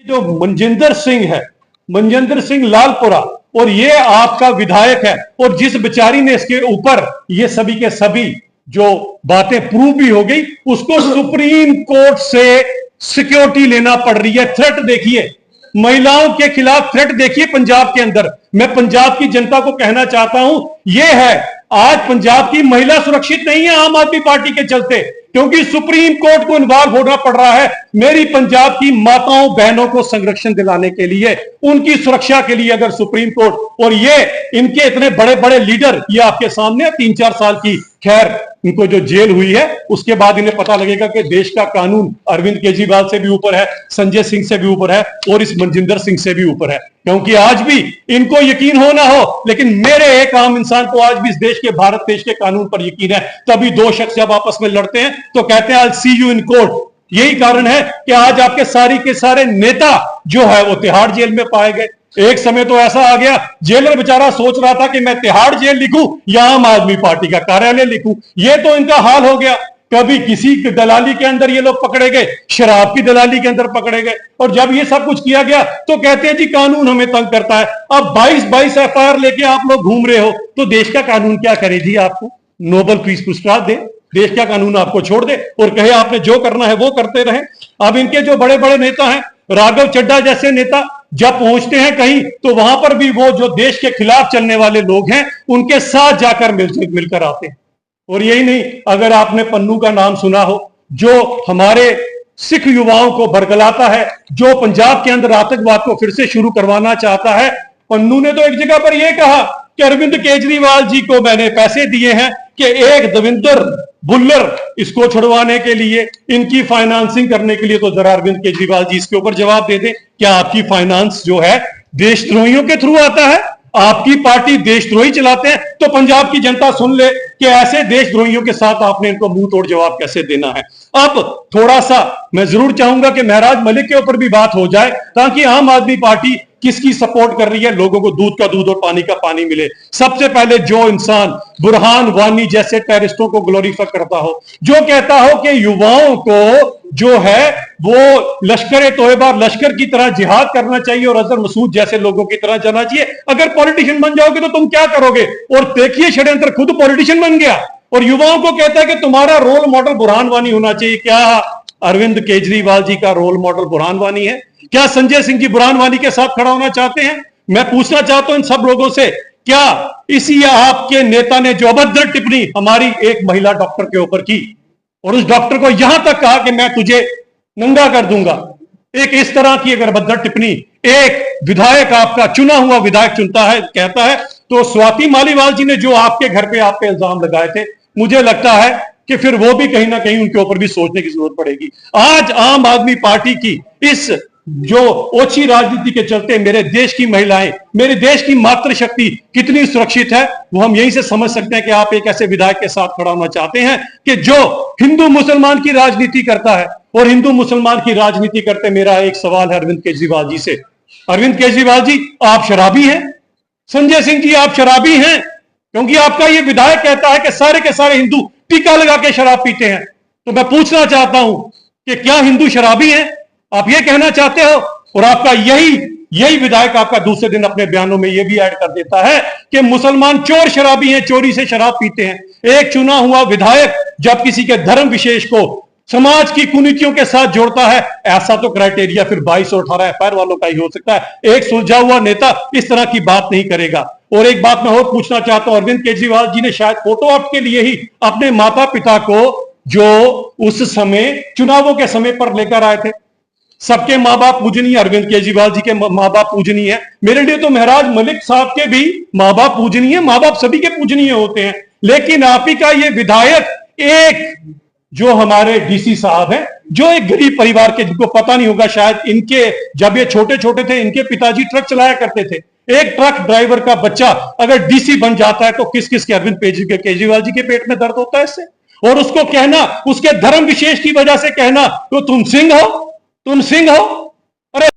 जो मनजिंदर सिंह है, मनजिंदर सिंह लालपुरा, और ये आपका विधायक है, और जिस बेचारी ने इसके ऊपर ये सभी के सभी जो बातें प्रूव भी हो गई, उसको सुप्रीम कोर्ट से सिक्योरिटी लेना पड़ रही है। थ्रेट देखिए, महिलाओं के खिलाफ थ्रेट देखिए पंजाब के अंदर। मैं पंजाब की जनता को कहना चाहता हूं, यह है आज पंजाब की महिला सुरक्षित नहीं है आम आदमी पार्टी के चलते, क्योंकि सुप्रीम कोर्ट को इन्वॉल्व होना पड़ रहा है मेरी पंजाब की माताओं बहनों को संरक्षण दिलाने के लिए, उनकी सुरक्षा के लिए। अगर सुप्रीम कोर्ट और ये इनके इतने बड़े बड़े लीडर ये आपके सामने 3-4 साल की, खैर इनको जो जेल हुई है उसके बाद इन्हें पता लगेगा कि देश का कानून अरविंद केजरीवाल से भी ऊपर है, संजय सिंह से भी ऊपर है, और इस मनजिंदर सिंह से भी ऊपर है। क्योंकि आज भी इनको यकीन हो ना हो, लेकिन मेरे एक आम इंसान को आज भी इस देश के, भारत देश के कानून पर यकीन है। तभी दो शख्स जब आपस में लड़ते हैं तो कहते हैं I will see you in court. यही कारण है कि आज आपके सारी के सारे नेता जो है वो तिहाड़ जेल में पाए गए। एक समय तो ऐसा आ गया, जेलर बेचारा सोच रहा था कि मैं तिहाड़ जेल लिखूं या आम आदमी पार्टी का कार्यालय लिखूं। ये तो इनका हाल हो गया। कभी किसी दलाली के अंदर ये लोग पकड़े गए, शराब की दलाली के अंदर पकड़े गए, और जब ये सब कुछ किया गया तो कहते हैं जी कानून हमें तंग करता है। अब 22 एफआईआर लेके आप लोग घूम रहे हो, तो देश का कानून क्या करे जी? आपको नोबेल पीस पुरस्कार दे, देश का कानून आपको छोड़ दे और कहे आपने जो करना है वो करते रहे। अब इनके जो बड़े बड़े नेता हैं, राघव चड्ढा जैसे नेता जब पहुंचते हैं कहीं तो वहां पर भी वो जो देश के खिलाफ चलने वाले लोग हैं उनके साथ जाकर मिलकर आते हैं। और यही नहीं, अगर आपने पन्नू का नाम सुना हो, जो हमारे सिख युवाओं को बरगलाता है, जो पंजाब के अंदर आतंकवाद को फिर से शुरू करवाना चाहता है, पन्नू ने तो एक जगह पर यह कहा कि अरविंद केजरीवाल जी को मैंने पैसे दिए हैं कि एक दविंदर भुल्लर इसको छुड़वाने के लिए, इनकी फाइनेंसिंग करने के लिए। तो जरा अरविंद केजरीवाल जी इसके ऊपर जवाब दे दें, क्या आपकी फाइनेंस जो है देशद्रोहियों के थ्रू आता है? आपकी पार्टी देशद्रोही चलाते हैं? तो पंजाब की जनता सुन ले कि ऐसे देशद्रोहियों के साथ आपने इनको मुंह तोड़ जवाब कैसे देना है। अब थोड़ा सा मैं जरूर चाहूंगा कि महराज मलिक के ऊपर भी बात हो जाए, ताकि आम आदमी पार्टी किसकी सपोर्ट कर रही है, लोगों को दूध का दूध और पानी का पानी मिले। सबसे पहले जो इंसान बुरहान वानी जैसे टेररिस्टों को ग्लोरीफाई करता हो, जो कहता हो कि युवाओं को जो है वो लश्कर तोयबा, लश्कर की तरह जिहाद करना चाहिए और अजहर मसूद जैसे लोगों की तरह जाना चाहिए, अगर पॉलिटिशियन बन जाओगे तो तुम क्या करोगे? और देखिए षड्यंत्र, खुद पॉलिटिशियन बन गया और युवाओं को कहता है कि तुम्हारा रोल मॉडल बुरहान वानी होना चाहिए। क्या अरविंद केजरीवाल जी का रोल मॉडल बुरहान वानी है? क्या संजय सिंह जी बुरहान वानी के साथ खड़ा होना चाहते हैं? मैं पूछना चाहता हूं इन सब लोगों से, क्या इसी आपके नेता ने जो अभद्र टिप्पणी हमारी एक महिला डॉक्टर के ऊपर की और उस डॉक्टर को यहां तक कहा कि मैं तुझे नंगा कर दूंगा, एक इस तरह की अगर अभद्र टिप्पणी एक विधायक, आपका चुना हुआ विधायक चुनता है, कहता है, तो स्वाति मालीवाल जी ने जो आपके घर पे आप पे इल्जाम लगाए थे, मुझे लगता है कि फिर वो भी कहीं ना कहीं उनके ऊपर भी सोचने की जरूरत पड़ेगी। आज आम आदमी पार्टी की इस जो ओछी राजनीति के चलते मेरे देश की महिलाएं, मेरे देश की मातृशक्ति कितनी सुरक्षित है, वो हम यहीं से समझ सकते हैं कि आप एक ऐसे विधायक के साथ खड़ा होना चाहते हैं कि जो हिंदू मुसलमान की राजनीति करता है। और हिंदू मुसलमान की राजनीति करते मेरा एक सवाल है अरविंद केजरीवाल जी से, अरविंद केजरीवाल जी आप शराबी हैं? संजय सिंह जी आप शराबी हैं? क्योंकि आपका ये विधायक कहता है कि सारे के सारे हिंदू टीका लगा के शराब पीते हैं। तो मैं पूछना चाहता हूं कि क्या हिंदू शराबी हैं? आप ये कहना चाहते हो? और आपका यही विधायक आपका दूसरे दिन अपने बयानों में यह भी ऐड कर देता है कि मुसलमान चोर शराबी हैं, चोरी से शराब पीते हैं। एक चुना हुआ विधायक जब किसी के धर्म विशेष को समाज की कुनीतियों के साथ जोड़ता है, ऐसा तो क्राइटेरिया फिर 22 और 18 एफआईआर वालों का ही हो सकता है। एक सुलझा हुआ नेता इस तरह की बात नहीं करेगा। और एक बात मैं और पूछना चाहता हूं, अरविंद केजरीवाल जी ने शायद फोटो ऑप के लिए ही अपने माता पिता को जो उस समय चुनावों के समय पर लेकर आए थे। सबके माँ बाप पूजनीय, अरविंद केजरीवाल जी के माँ बाप पूजनीय है। मेरे लिए तो महराज मलिक साहब के भी माँ बाप पूजनीय, माँ बाप सभी के पूजनीय होते हैं। लेकिन आप ही का ये विधायक, एक जो हमारे डीसी साहब हैं, जो एक गरीब परिवार के, जिनको पता नहीं होगा शायद, इनके जब ये छोटे छोटे थे इनके पिताजी ट्रक चलाया करते थे। एक ट्रक ड्राइवर का बच्चा अगर डीसी बन जाता है तो किस किस के, अरविंद केजरीवाल जी के पेट में दर्द होता है इससे। और उसको कहना, उसके धर्म विशेष की वजह से कहना तो तुम सिंह हो, तुम सिंह हो,